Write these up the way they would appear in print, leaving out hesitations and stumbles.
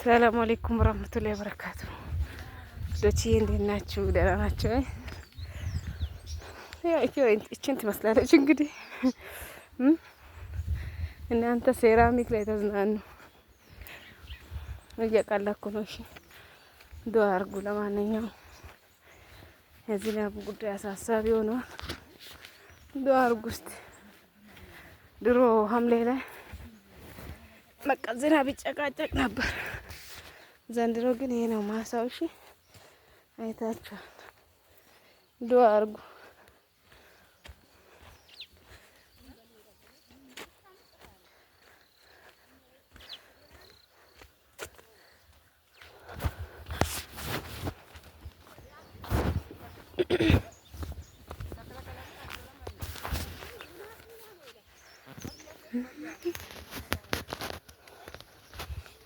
ሰላም አለይኩም ወራህመቱላሂ ወበረካቱ። ዶቺ እንዴት ናችሁ? ደህና ናችሁ? እችን ትመስላለች እንግዲህ እናንተ ሴራሚክ ላይ ተዝናኑ። እየቀለኩ ነው። እሺ ዱአ አድርጉ። ለማንኛውም የዝናቡ ጉዳይ አሳሳቢ ሆኗል። ዱአ አድርጉ እስቲ። ድሮ ሐምሌ ላይ በቃ ዝናብ ይጨቃጨቅ ነበር። ዘንድሮ ግን ይሄ ነው ማሳው። እሺ አይታችኋል። ዱአ አድርጉ።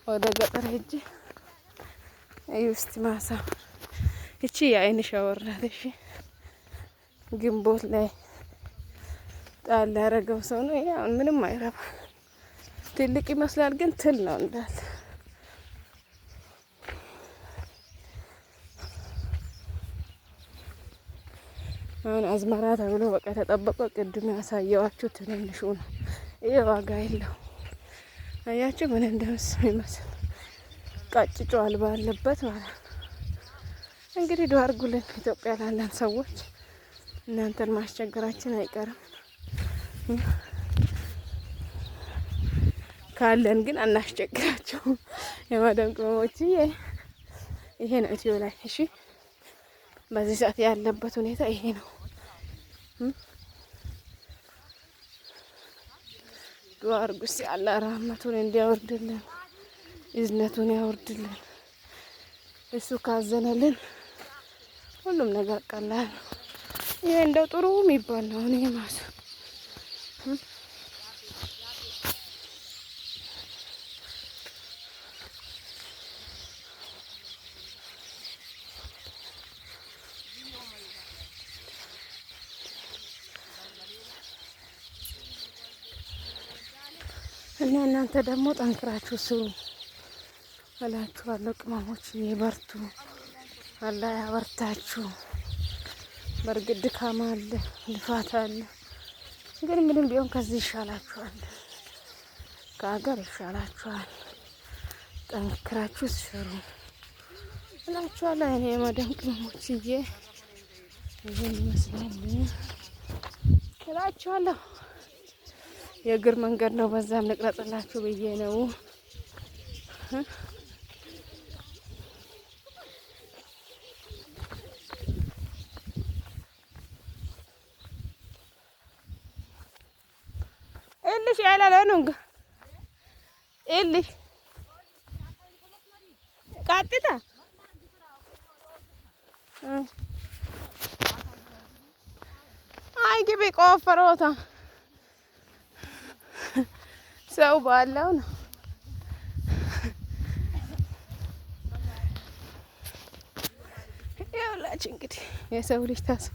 ወደ ገጠር ሄጄ እስቲ ማሳ እቺ የአይን ሻወር ናት። እሺ ግንቦት ላይ ጣል ያደረገው ሰው ነው። ይሄ አሁን ምንም አይረባ። ትልቅ ይመስላል ግን ትል ነው እንዳለ። አሁን አዝመራ ተብሎ በቃ ተጠበቀው። ቅድም ያሳየዋችሁ ትንንሹ ነው። ይሄ ዋጋ የለው። አያችሁ ምን እንደሚመስል ቀጭጯል ባለበት ማለት ነው። እንግዲህ ዱአ አድርጉልን ኢትዮጵያ ላለን ሰዎች። እናንተን ማስቸገራችን አይቀርም። ካለን ግን አናስቸግራቸው። የማዳም ቅመሞች ይሄ ነው ኢትዮ ላይ። እሺ በዚህ ሰዓት ያለበት ሁኔታ ይሄ ነው። ዱአ አድርጉ እስቲ አላህ ረህመቱን እንዲያወርድልን፣ እዝነቱን ያወርድልን። እሱ ካዘነልን ሁሉም ነገር ቀላል ነው። ይሄ እንደው ጥሩ የሚባል ነው። እኔ ማሳ እና እናንተ ደግሞ ጠንክራችሁ ስሩ እላችኋለሁ። ቅመሞች ይበርቱ፣ አላህ ያበርታችሁ። በእርግጥ ድካም አለ፣ ልፋት አለ። ግን ምንም ቢሆን ከዚህ ይሻላችኋል፣ ከሀገር ይሻላችኋል። ጠንክራችሁ ስሩ እላችኋለሁ። እኔ የማዳም ቅመሞችዬ ይሄን ይመስላል እላችኋለሁ። የእግር መንገድ ነው። በዛም ልቅረጽላችሁ ብዬ ነው። እልሽ ያላለነው እልሽ ቃጥታ አይ ግቢ ቆፈሮታ ሰው ባለው ነው። ይኸውላችሁ እንግዲህ የሰው ልጅ ተስፋ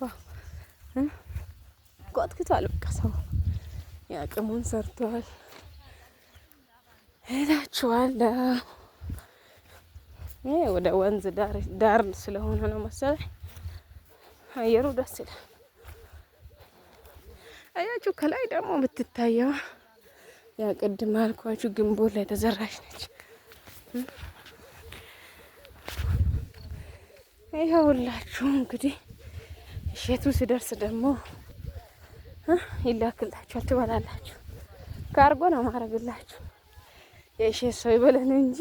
ቆጥቅቷል። በቃ ሰው የአቅሙን ሰርቷል እላችኋለሁ። ይሄ ወደ ወንዝ ዳር ስለሆነ ነው መሰለኝ አየሩ ደስ ይላል። አያችሁ ከላይ ደግሞ የምትታየው ያ ቅድም አልኳችሁ ግንቦት ላይ ተዘራሽ ነች። ይኸውላችሁ እንግዲህ እሸቱ ሲደርስ ደግሞ ይላክላችኋል፣ ትበላላችሁ። ካርጎ ነው ማረግላችሁ። የእሸት ሰው ይበለን እንጂ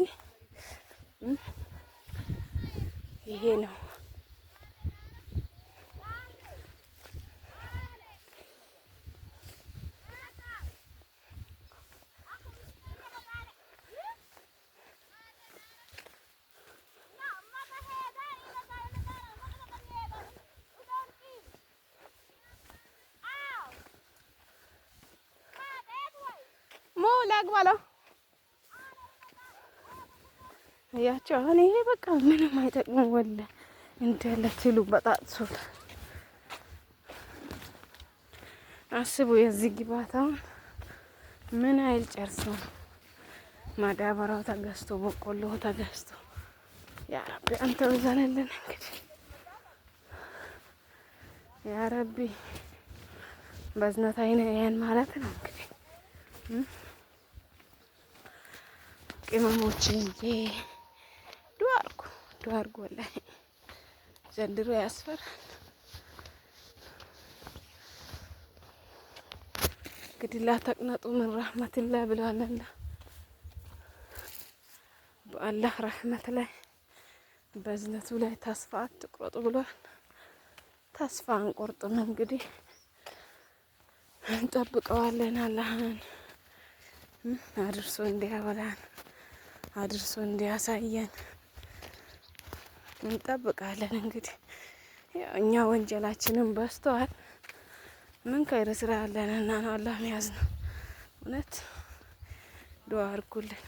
ይሄ ነው። ላግባለው ያቸው አሁን ይሄ በቃ ምንም አይጠቅምም። ወለ እንደለ ትሉ በጣጥሶት አስቡ። የዚህ ግባታውን ምን አይል ጨርሰው ማዳበሪያው ተገዝቶ በቆሎ ተገዝቶ ያ ረቢ አንተ በዛነልን እንግዲህ ያ ረቢ በዝነት አይነ ያን ማለት ነው እንግዲህ ቅመሞችዬ ዱአ አድርጉ ወላሂ ዘንድሮ ያስፈራል። እንግዲህ ላ ተቅነጡ ምን ረህመቲላህ ብለዋልና በአላህ ረህመት ላይ በዝነቱ ላይ ተስፋ አትቁረጡ ብሏል። ተስፋ አንቆርጥም እንግዲህ እንጠብቀዋለን። አላህን አድርሶ እንዲያበላን አድርሶ እንዲያሳየን እንጠብቃለን። እንግዲህ እኛ ወንጀላችንን በዝተዋል። ምን ከይር ስራ አለንና ነው አላህ መያዝ ነው። እውነት ዱአ አድርጉልን።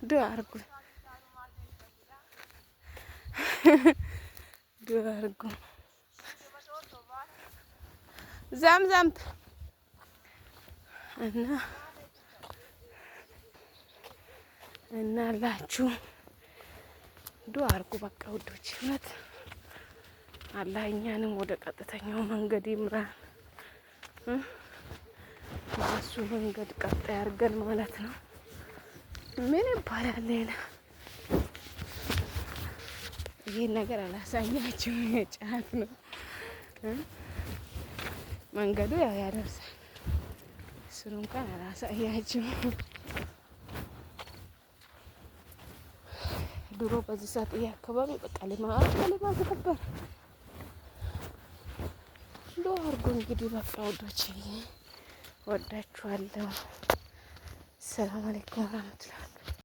ዱአ አድርጉ ዱአ አድርጉ። ዛምዛም እና አላችሁ ዱአ አድርጉ። በቃ ውዶች እውነት አላህ እኛንም ወደ ቀጥተኛው መንገድ ይምራን። እሱ መንገድ ቀጥ ያርገን ማለት ነው። ምን ይባላል ሌላ? ይሄን ነገር አላሳያችሁም። የጫት ነው መንገዱ ያው ያደርሳል። እሱን እንኳን አላሳያችሁም። ድሮ በዚህ ሰዓት ይሄ አካባቢ በቃ ልማት ነበር። ዱአ አድርጉ እንግዲህ በቃ ወዶቼ ወዳችኋለሁ። ሰላም አለይኩም ወራህመቱላህ